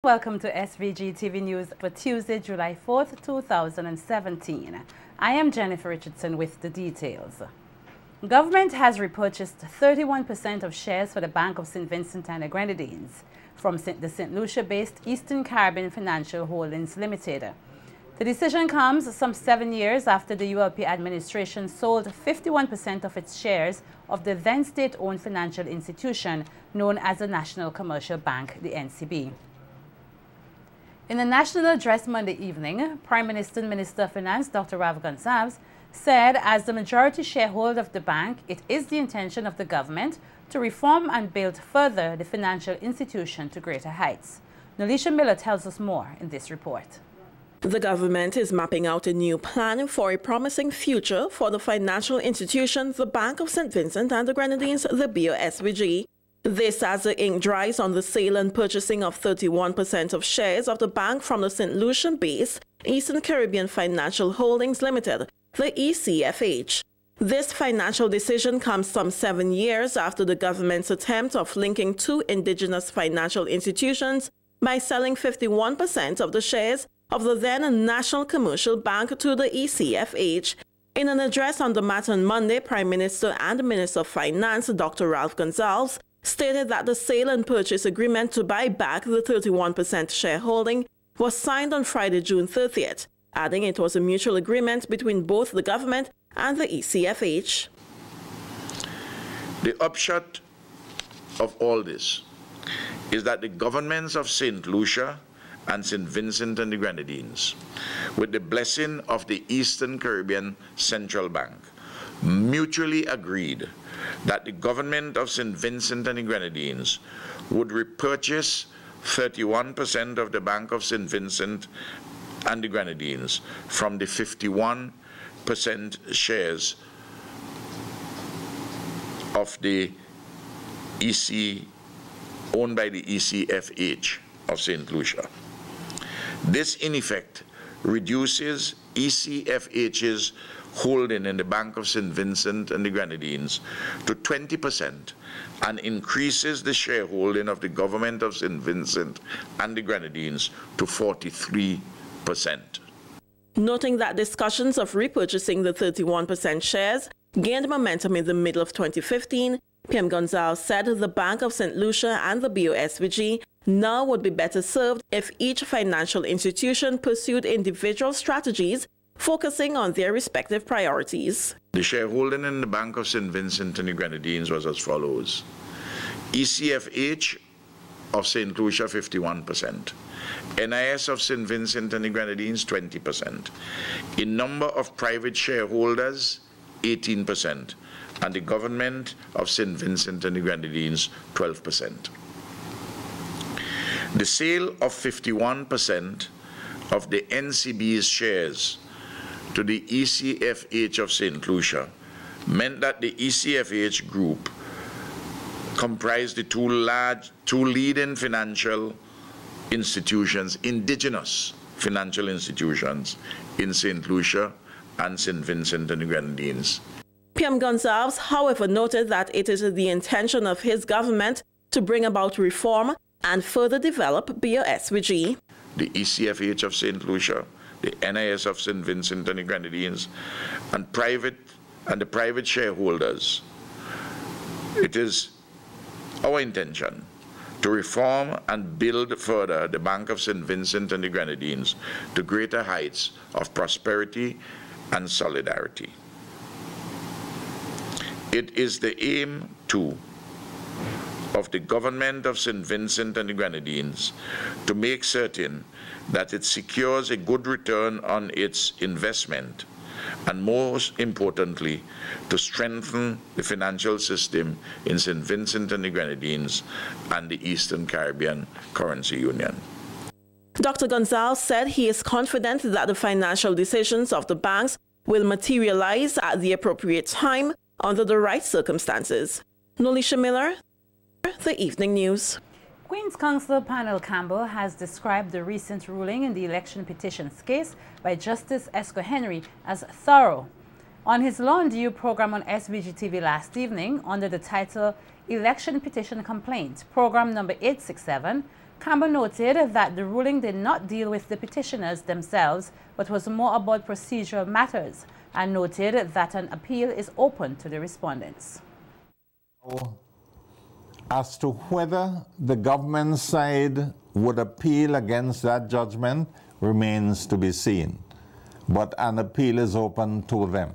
Welcome to SVG-TV News for Tuesday, July 4th, 2017. I am Jennifer Richardson with the details. Government has repurchased 31% of shares for the Bank of St. Vincent and the Grenadines from the St. Lucia-based Eastern Caribbean Financial Holdings Limited. The decision comes some 7 years after the ULP administration sold 51% of its shares of the then state-owned financial institution known as the National Commercial Bank, the NCB. In a national address Monday evening, Prime Minister and Minister of Finance Dr. Ralph Gonsalves said as the majority shareholder of the bank, it is the intention of the government to reform and build further the financial institution to greater heights. Nolisha Miller tells us more in this report. The government is mapping out a new plan for a promising future for the financial institution, the Bank of St. Vincent and the Grenadines, the BOSVG. This as the ink dries on the sale and purchasing of 31% of shares of the bank from the St. Lucian-based Eastern Caribbean Financial Holdings Limited, the ECFH. This financial decision comes some 7 years after the government's attempt of linking two indigenous financial institutions by selling 51% of the shares of the then National Commercial Bank to the ECFH. In an address on the matter on Monday, Prime Minister and Minister of Finance Dr. Ralph Gonsalves stated that the sale and purchase agreement to buy back the 31% shareholding was signed on Friday, June 30th, adding it was a mutual agreement between both the government and the ECFH. The upshot of all this is that the governments of St. Lucia and St. Vincent and the Grenadines, with the blessing of the Eastern Caribbean Central Bank, mutually agreed that the government of St. Vincent and the Grenadines would repurchase 31% of the Bank of St. Vincent and the Grenadines from the 51% shares of the EC owned by the ECFH of St. Lucia. This, in effect, reduces ECFH's holding in the Bank of St. Vincent and the Grenadines to 20% and increases the shareholding of the government of St. Vincent and the Grenadines to 43%. Noting that discussions of repurchasing the 31% shares gained momentum in the middle of 2015, PM Gonsalves said the Bank of St. Lucia and the BOSVG now would be better served if each financial institution pursued individual strategies focusing on their respective priorities. The shareholding in the Bank of St. Vincent and the Grenadines was as follows: ECFH of St. Lucia 51%, NIS of St. Vincent and the Grenadines 20%, in number of private shareholders 18%, and the government of St. Vincent and the Grenadines 12%. The sale of 51% of the NCB's shares to the ECFH of St. Lucia meant that the ECFH group comprised the two leading financial institutions, indigenous financial institutions in St. Lucia and St. Vincent and the Grenadines. PM Gonsalves, however, noted that it is the intention of his government to bring about reform and further develop BOSVG. The ECFH of St. Lucia, the NIS of St. Vincent and the Grenadines, and the private shareholders. It is our intention to reform and build further the Bank of St. Vincent and the Grenadines to greater heights of prosperity and solidarity. It is the aim, too, of the government of St. Vincent and the Grenadines to make certain that it secures a good return on its investment, and most importantly, to strengthen the financial system in St. Vincent and the Grenadines and the Eastern Caribbean Currency Union. Dr. Gonsalves said he is confident that the financial decisions of the banks will materialize at the appropriate time under the right circumstances. Nolisha Miller, The Evening News. Queen's Counsel Panel Campbell has described the recent ruling in the election petitions case by Justice Esco Henry as thorough. On his Law and Due program on SVGTV last evening, under the title Election Petition Complaint, program number 867, Campbell noted that the ruling did not deal with the petitioners themselves, but was more about procedural matters, and noted that an appeal is open to the respondents. As to whether the government side would appeal against that judgment remains to be seen, but an appeal is open to them.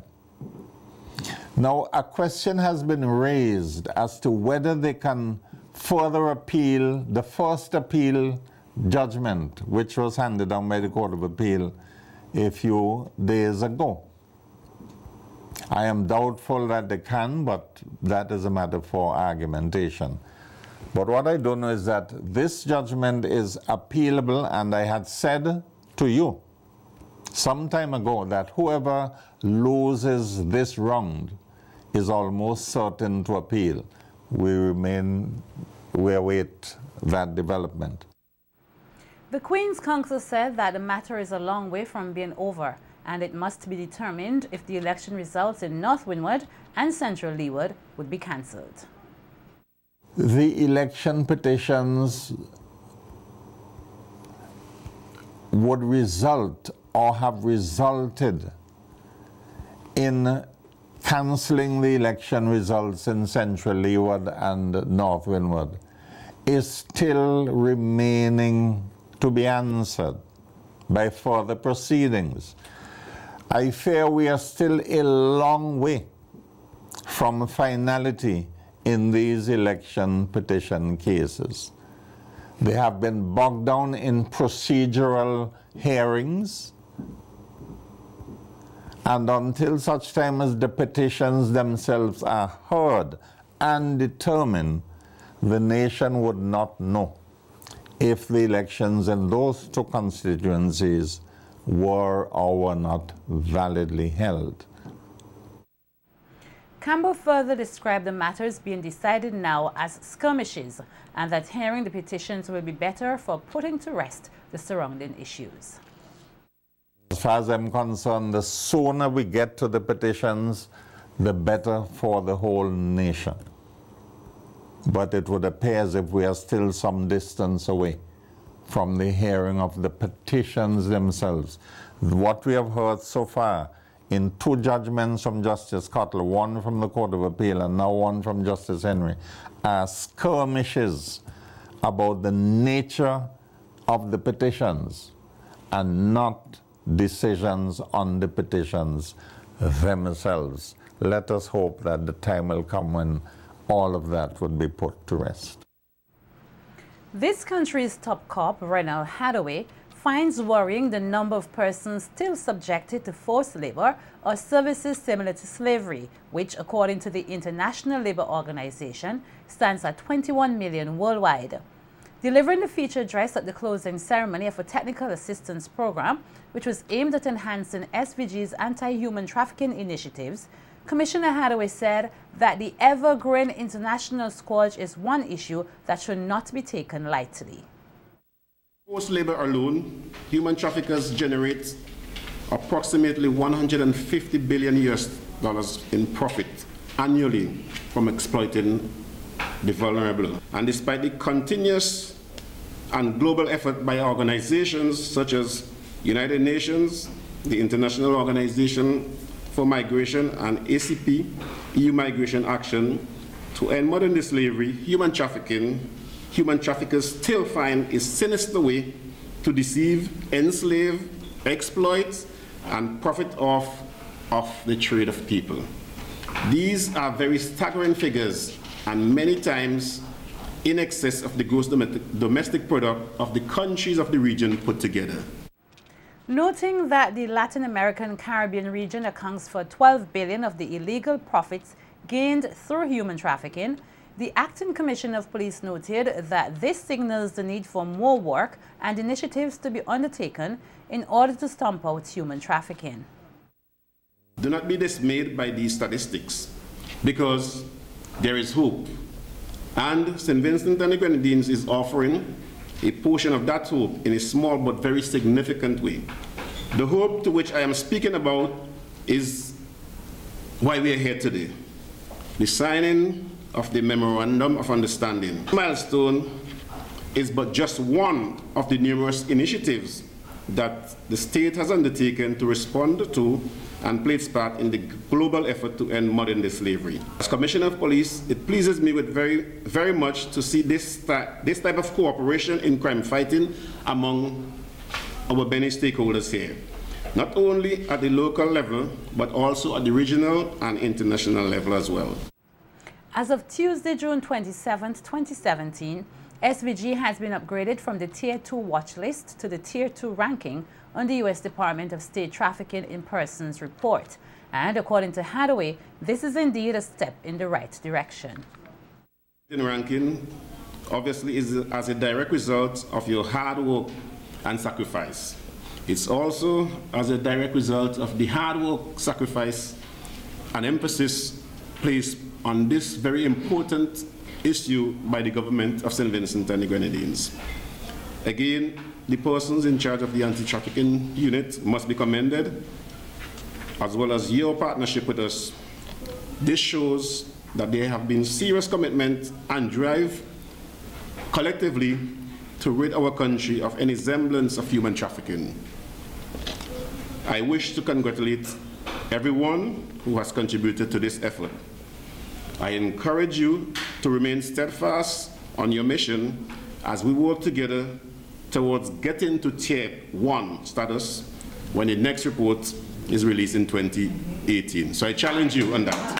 Now, a question has been raised as to whether they can further appeal the first appeal judgment, which was handed down by the Court of Appeal a few days ago. I am doubtful that they can, but that is a matter for argumentation. But what I do know is that this judgment is appealable, and I had said to you some time ago that whoever loses this round is almost certain to appeal. We await that development. The Queen's Counsel said that the matter is a long way from being over, and it must be determined if the election results in North Windward and Central Leeward would be cancelled. The election petitions would result or have resulted in cancelling the election results in Central Leeward and North Windward is still remaining to be answered by further proceedings. I fear we are still a long way from finality in these election petition cases. They have been bogged down in procedural hearings, and until such time as the petitions themselves are heard and determined, the nation would not know if the elections in those two constituencies were or were not validly held. Campbell further described the matters being decided now as skirmishes, and that hearing the petitions will be better for putting to rest the surrounding issues. As far as I'm concerned, the sooner we get to the petitions, the better for the whole nation. But it would appear as if we are still some distance away from the hearing of the petitions themselves. What we have heard so far in two judgments from Justice Cottle, one from the Court of Appeal and now one from Justice Henry, are skirmishes about the nature of the petitions and not decisions on the petitions themselves. Let us hope that the time will come when all of that would be put to rest. This country's top cop, Renald Hathaway, finds worrying the number of persons still subjected to forced labor or services similar to slavery, which, according to the International Labour Organization, stands at 21 million worldwide. Delivering the feature address at the closing ceremony of a technical assistance program, which was aimed at enhancing SVG's anti-human trafficking initiatives, Commissioner Hathaway said that the ever-growing international scourge is one issue that should not be taken lightly. Forced labor alone, human traffickers generate approximately $150 billion in profit annually from exploiting the vulnerable. And despite the continuous and global effort by organizations such as United Nations, the International Organization for Migration, and ACP, EU Migration Action, to end modern day slavery, human traffickers still find a sinister way to deceive, enslave, exploit, and profit off of the trade of people. These are very staggering figures, and many times in excess of the gross domestic product of the countries of the region put together. Noting that the Latin American Caribbean region accounts for 12 billion of the illegal profits gained through human trafficking, the Acting Commissioner of Police noted that this signals the need for more work and initiatives to be undertaken in order to stamp out human trafficking. Do not be dismayed by these statistics, because there is hope. And St. Vincent and the Grenadines is offering a portion of that hope in a small but very significant way. The hope to which I am speaking about is why we are here today. The signing of the Memorandum of Understanding, a milestone is but just one of the numerous initiatives that the state has undertaken to respond to and play its part in the global effort to end modern-day slavery. As Commissioner of Police, it pleases me very much to see this type of cooperation in crime fighting among our many stakeholders here, not only at the local level, but also at the regional and international level as well. As of Tuesday, June 27, 2017, SVG has been upgraded from the Tier 2 watch list to the Tier 2 ranking on the U.S. Department of State Trafficking in Persons report. And according to Hathaway, this is indeed a step in the right direction. The ranking obviously is as a direct result of your hard work and sacrifice. It's also as a direct result of the hard work, sacrifice, and emphasis placed on this very important issue by the government of St. Vincent and the Grenadines. Again, the persons in charge of the anti-trafficking unit must be commended, as well as your partnership with us. This shows that there have been serious commitment and drive collectively to rid our country of any semblance of human trafficking. I wish to congratulate everyone who has contributed to this effort. I encourage you to remain steadfast on your mission as we work together towards getting to Tier 1 status when the next report is released in 2018. So I challenge you on that.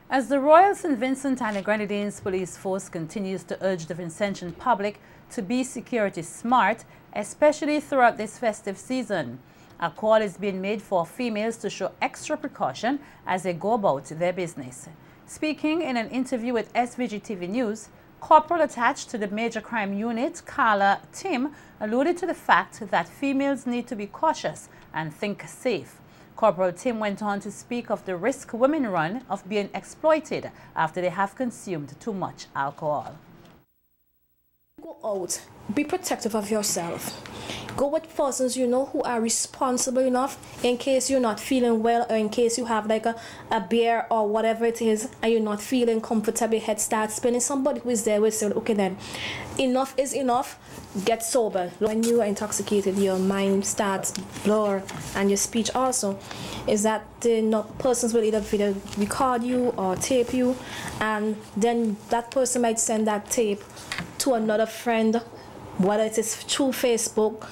As the Royal St. Vincent and the Grenadines Police Force continues to urge the Vincentian public to be security smart, especially throughout this festive season, a call is being made for females to show extra precaution as they go about their business. Speaking in an interview with SVG-TV News, Corporal attached to the Major Crime Unit, Carla Tim, alluded to the fact that females need to be cautious and think safe. Corporal Tim went on to speak of the risk women run of being exploited after they have consumed too much alcohol. Go out, be protective of yourself. Go with persons you know who are responsible enough in case you're not feeling well, or in case you have like a beer or whatever it is and you're not feeling comfortable, head starts spinning. Somebody who is there will say, okay then, enough is enough, get sober. When you are intoxicated, your mind starts blur, and your speech also. Is that the persons will either video record you or tape you, and then that person might send that tape to another friend, whether it is through Facebook,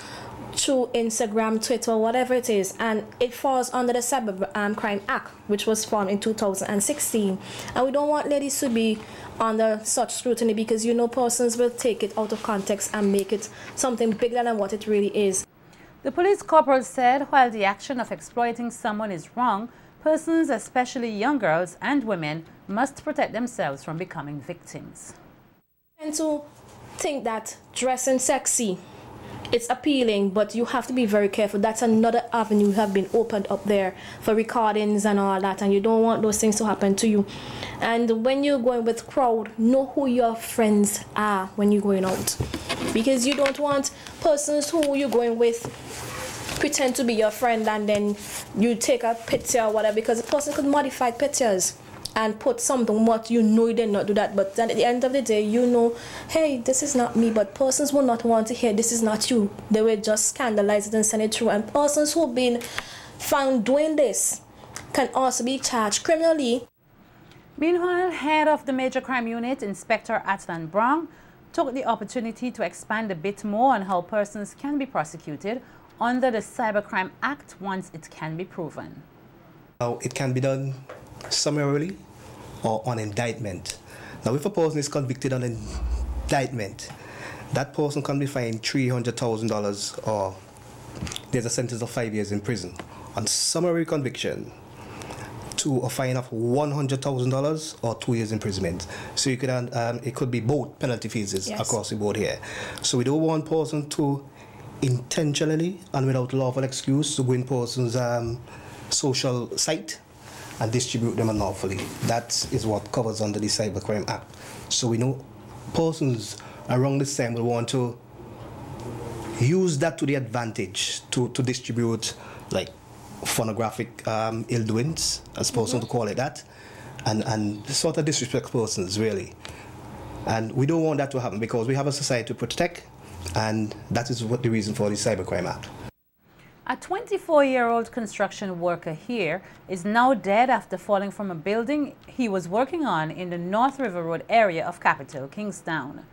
through Instagram, Twitter, whatever it is, and it falls under the Cybercrime Act, which was formed in 2016. And we don't want ladies to be under such scrutiny, because you know persons will take it out of context and make it something bigger than what it really is. The police corporal said while the action of exploiting someone is wrong, persons, especially young girls and women, must protect themselves from becoming victims. And to think that dressing sexy, it's appealing, but you have to be very careful. That's another avenue have been opened up there for recordings and all that, and you don't want those things to happen to you. And when you're going with crowd, know who your friends are when you're going out, because you don't want persons who you're going with pretend to be your friend and then you take a picture or whatever, because a person could modify pictures and put something what you know you did not do that, but then at the end of the day you know, hey, this is not me. But persons will not want to hear this is not you. They will just scandalize it and send it through, and persons who've been found doing this can also be charged criminally. Meanwhile, head of the Major Crime Unit, Inspector Atlan Brown, took the opportunity to expand a bit more on how persons can be prosecuted under the Cybercrime Act once it can be proven. Now, it can be done summarily or on indictment. Now, if a person is convicted on indictment, that person can be fined $300,000 or there's a sentence of 5 years in prison. On summary conviction, to a fine of $100,000 or 2 years imprisonment. So you could, it could be both penalty phases across the board here. So we don't want person to intentionally and without lawful excuse to go in person's social site and distribute them unlawfully. That is what covers under the Cybercrime Act. So we know persons around this time will want to use that to the advantage to distribute like pornographic ill-doings, as person to call it that, and sort of disrespect persons really. And we don't want that to happen because we have a society to protect, and that is what the reason for the Cybercrime Act. A 24-year-old construction worker here is now dead after falling from a building he was working on in the North River Road area of capital Kingstown.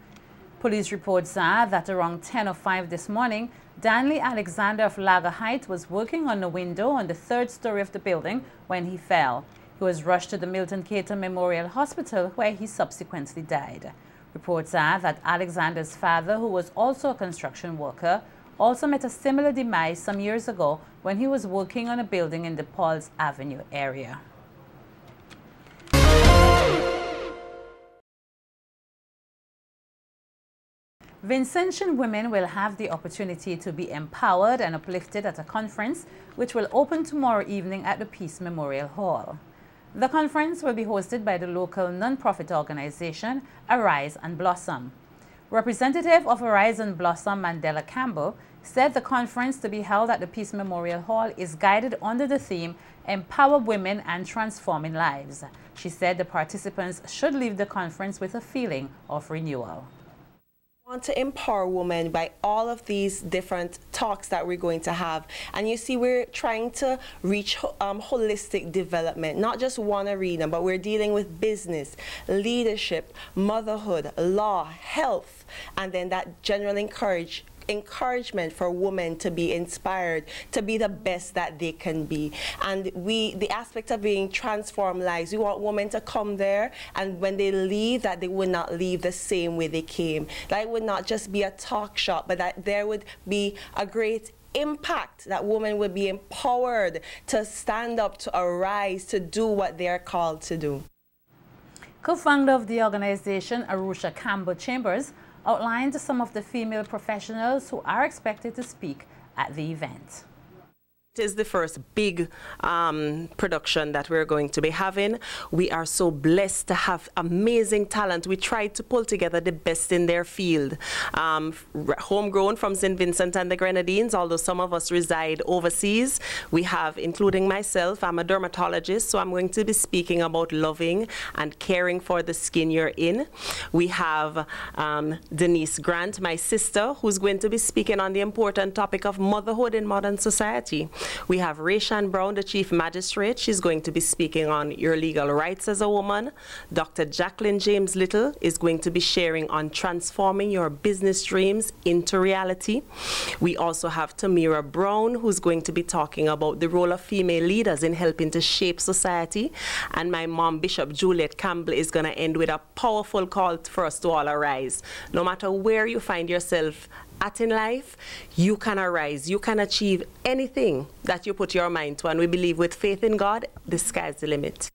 Police reports are that around 10:05 this morning, Danley Alexander of Lager Heights was working on a window on the 3rd story of the building when he fell. He was rushed to the Milton Cater Memorial Hospital where he subsequently died. Reports are that Alexander's father, who was also a construction worker, also met a similar demise some years ago when he was working on a building in the Pauls Avenue area. Vincentian women will have the opportunity to be empowered and uplifted at a conference which will open tomorrow evening at the Peace Memorial Hall. The conference will be hosted by the local non-profit organization Arise and Blossom. Representative of Arise and Blossom, Mandela Campbell, said the conference to be held at the Peace Memorial Hall is guided under the theme Empower Women and Transforming Lives. She said the participants should leave the conference with a feeling of renewal. Want to empower women by all of these different talks that we're going to have, and you see we're trying to reach holistic development, not just one arena, but we're dealing with business, leadership, motherhood, law, health, and then that general encouragement for women to be inspired to be the best that they can be. And the aspect of being transformed lives, we want women to come there, and when they leave, that they would not leave the same way they came. That it would not just be a talk shop, but that there would be a great impact, that women would be empowered to stand up, to arise, to do what they are called to do. Co-founder of the organization, Arusha Campbell Chambers, outlined some of the female professionals who are expected to speak at the event. It is the first big production that we're going to be having. We are so blessed to have amazing talent. We tried to pull together the best in their field. Homegrown from St. Vincent and the Grenadines, although some of us reside overseas. We have, including myself, I'm a dermatologist, so I'm going to be speaking about loving and caring for the skin you're in. We have Denise Grant, my sister, who's going to be speaking on the important topic of motherhood in modern society. We have Rayshan Brown, the Chief Magistrate. She's going to be speaking on your legal rights as a woman. Dr. Jacqueline James Little is going to be sharing on transforming your business dreams into reality. We also have Tamira Brown, who's going to be talking about the role of female leaders in helping to shape society. And my mom, Bishop Juliet Campbell, is going to end with a powerful call for us to all arise. No matter where you find yourself at in life, you can arise. You can achieve anything that you put your mind to, and we believe with faith in God, the sky's the limit.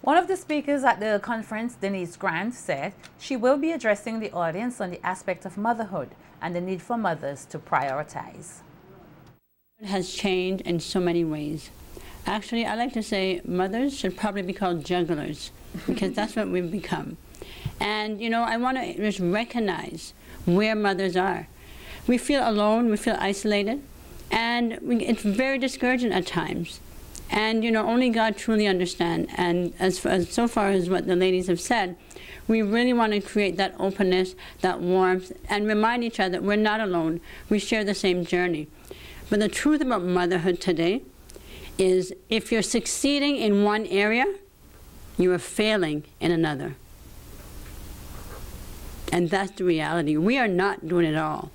One of the speakers at the conference, Denise Grant, said she will be addressing the audience on the aspect of motherhood and the need for mothers to prioritize. It has changed in so many ways. Actually, I like to say mothers should probably be called jugglers, because that's what we've become. And, you know, I want to just recognize where mothers are. We feel alone, we feel isolated, and it's very discouraging at times. And, you know, only God truly understands. And so far as what the ladies have said, we really want to create that openness, that warmth, and remind each other that we're not alone. We share the same journey. But the truth about motherhood today is if you're succeeding in one area, you are failing in another. And that's the reality. We are not doing it all.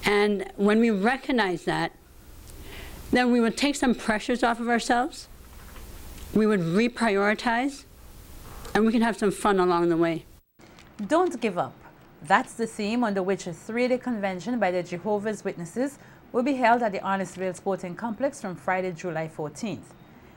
And when we recognize that, then we would take some pressures off of ourselves, we would reprioritize, and we can have some fun along the way. Don't give up. That's the theme under which a 3-day convention by the Jehovah's Witnesses will be held at the Honnestville Sporting Complex from Friday, July 14th.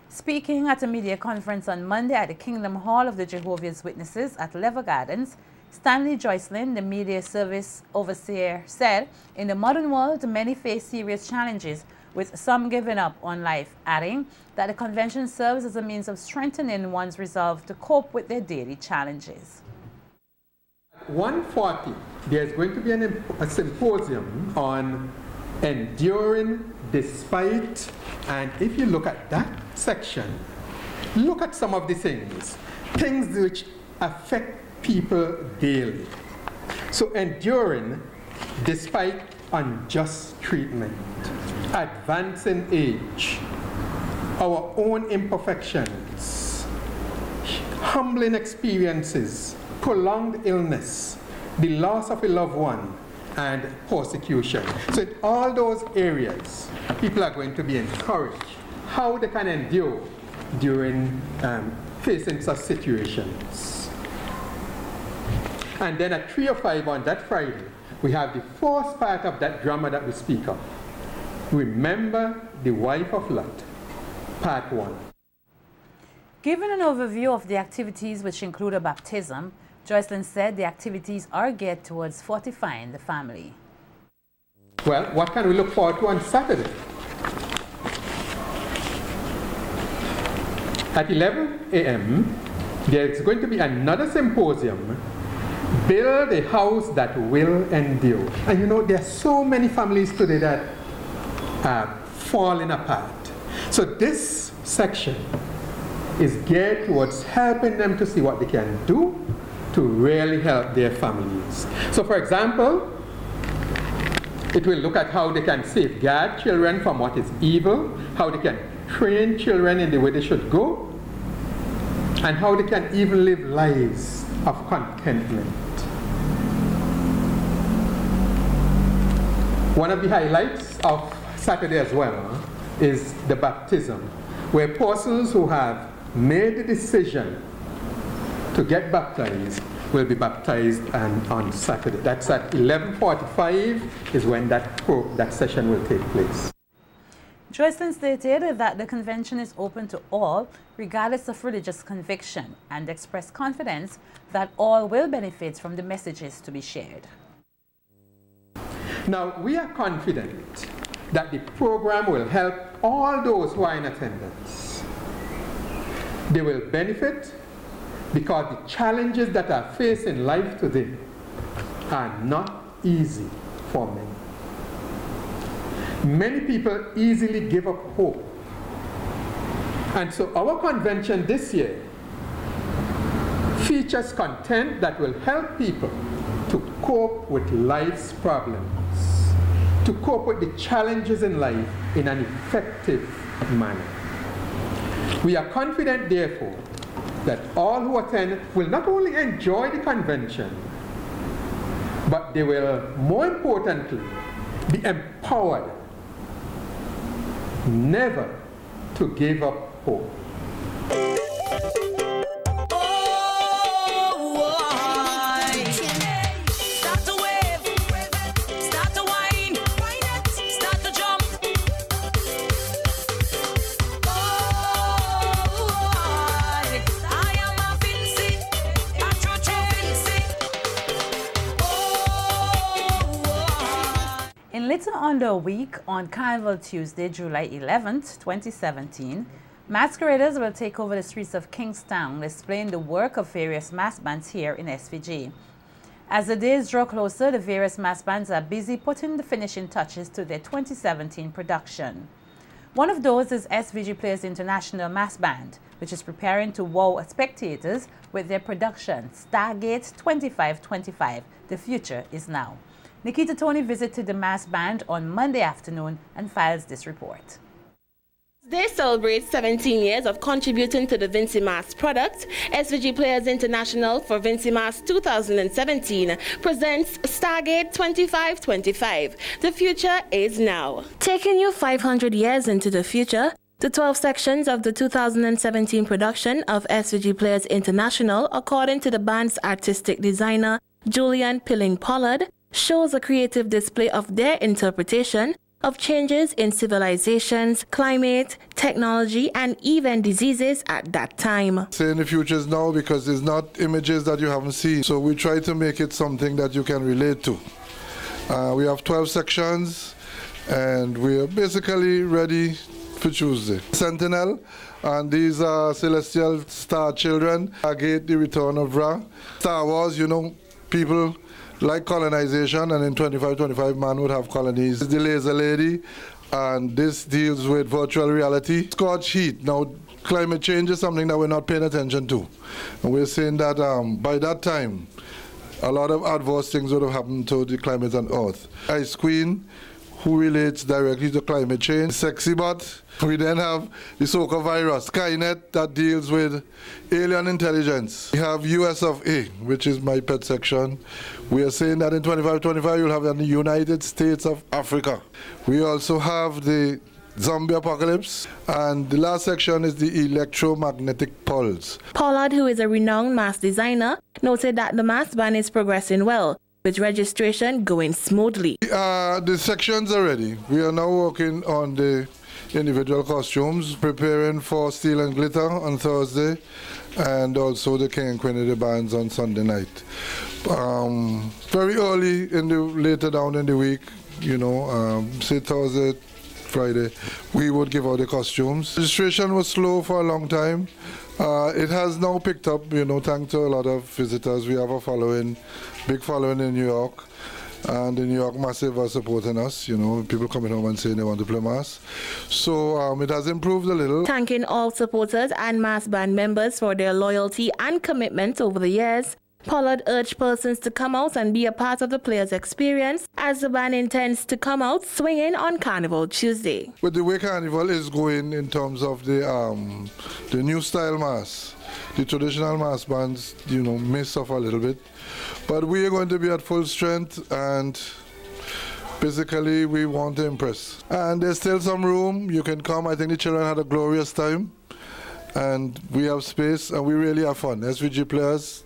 Speaking at a media conference on Monday at the Kingdom Hall of the Jehovah's Witnesses at Lever Gardens, Stanley Joycelyn, the media service overseer, said, "In the modern world, many face serious challenges, with some giving up on life," adding that the convention serves as a means of strengthening one's resolve to cope with their daily challenges. At 1:40, there's going to be a symposium on enduring despite, and if you look at that section, look at some of the things which affect people daily. So enduring despite unjust treatment, advancing age, our own imperfections, humbling experiences, prolonged illness, the loss of a loved one, and persecution. So in all those areas, people are going to be encouraged how they can endure during facing such situations. And then at 3:05 on that Friday, we have the fourth part of that drama that we speak of. Remember the wife of Lot, part 1. Given an overview of the activities, which include a baptism, Joycelyn said the activities are geared towards fortifying the family. Well, what can we look forward to on Saturday? At 11 a.m., there's going to be another symposium, Build a House That Will Endure. And you know, there are so many families today that are falling apart. So this section is geared towards helping them to see what they can do to really help their families. So for example, it will look at how they can safeguard children from what is evil, how they can train children in the way they should go, and how they can even live lives of contentment. One of the highlights of Saturday as well is the baptism, where persons who have made the decision to get baptized will be baptized on Saturday. That's at 11:45 is when that session will take place. Joycelyn stated that the convention is open to all, regardless of religious conviction, and expressed confidence that all will benefit from the messages to be shared. Now, we are confident that the program will help all those who are in attendance. They will benefit because the challenges that are faced in life today are not easy for many. Many people easily give up hope. And so our convention this year features content that will help people to cope with life's problems, to cope with the challenges in life in an effective manner. We are confident, therefore, that all who attend will not only enjoy the convention, but they will, more importantly, be empowered never to give up hope. In little under a week, on Carnival Tuesday, July 11th, 2017, masqueraders will take over the streets of Kingstown, displaying the work of various mass bands here in SVG. As the days draw closer, the various mass bands are busy putting the finishing touches to their 2017 production. One of those is SVG Players International Mass Band, which is preparing to wow spectators with their production, Stargate 2525, The Future is Now. Nikita Tony visited the mass band on Monday afternoon and files this report. They celebrate 17 years of contributing to the Vinci Mass product. SVG Players International for Vinci Mass 2017 presents Stargate 2525. The Future is Now. Taking you 500 years into the future, the 12 sections of the 2017 production of SVG Players International, according to the band's artistic designer, Julian Pilling-Pollard, shows a creative display of their interpretation of changes in civilizations, climate, technology, and even diseases at that time. Saying the future is now because it's not images that you haven't seen. So we try to make it something that you can relate to. We have 12 sections and we are basically ready for Tuesday. Sentinel, and these are celestial star children. Stargate, the return of Ra. Star Wars, you know, people like colonization, and in 2525 man would have colonies. The Laser Lady, and this deals with virtual reality. Scorched Heat. Now climate change is something that we're not paying attention to. And we're saying that by that time, a lot of adverse things would have happened to the climate on Earth. Ice Queen, who relates directly to climate change. SexyBot. We then have the so-called virus, Skynet, that deals with alien intelligence. We have US of A, which is my pet section. We are saying that in 2525 you'll have the United States of Africa. We also have the zombie apocalypse, and the last section is the electromagnetic pulse. Pollard, who is a renowned mask designer, noted that the mask ban is progressing well, with registration going smoothly. The sections are ready. We are now working on the individual costumes, preparing for Steel and Glitter on Thursday, and also the King and Queen of the Bands on Sunday night. Very early later down in the week, you know, say Thursday, Friday, we would give out the costumes. Registration was slow for a long time. It has now picked up, you know, thanks to a lot of visitors. We have a following, big following in New York. And the New York Massive are supporting us, you know, people coming home and saying they want to play mass. So it has improved a little. Thanking all supporters and mass band members for their loyalty and commitment over the years, Pollard urged persons to come out and be a part of the players' experience, as the band intends to come out swinging on Carnival Tuesday. With the way Carnival is going in terms of the new style mass, the traditional mass bands, you know, may suffer a little bit. But we are going to be at full strength, and basically we want to impress. And there's still some room. You can come. I think the children had a glorious time. And we have space, and we really have fun. SVG Players,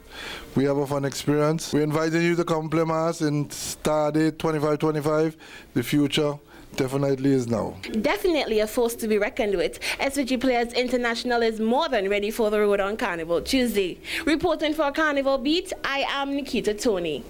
we have a fun experience. We're inviting you to come play mass in Star Day 2525. The future definitely is now. Definitely a force to be reckoned with. SVG Players International is more than ready for the road on Carnival Tuesday. Reporting for Carnival Beat, I am Nikita Tony.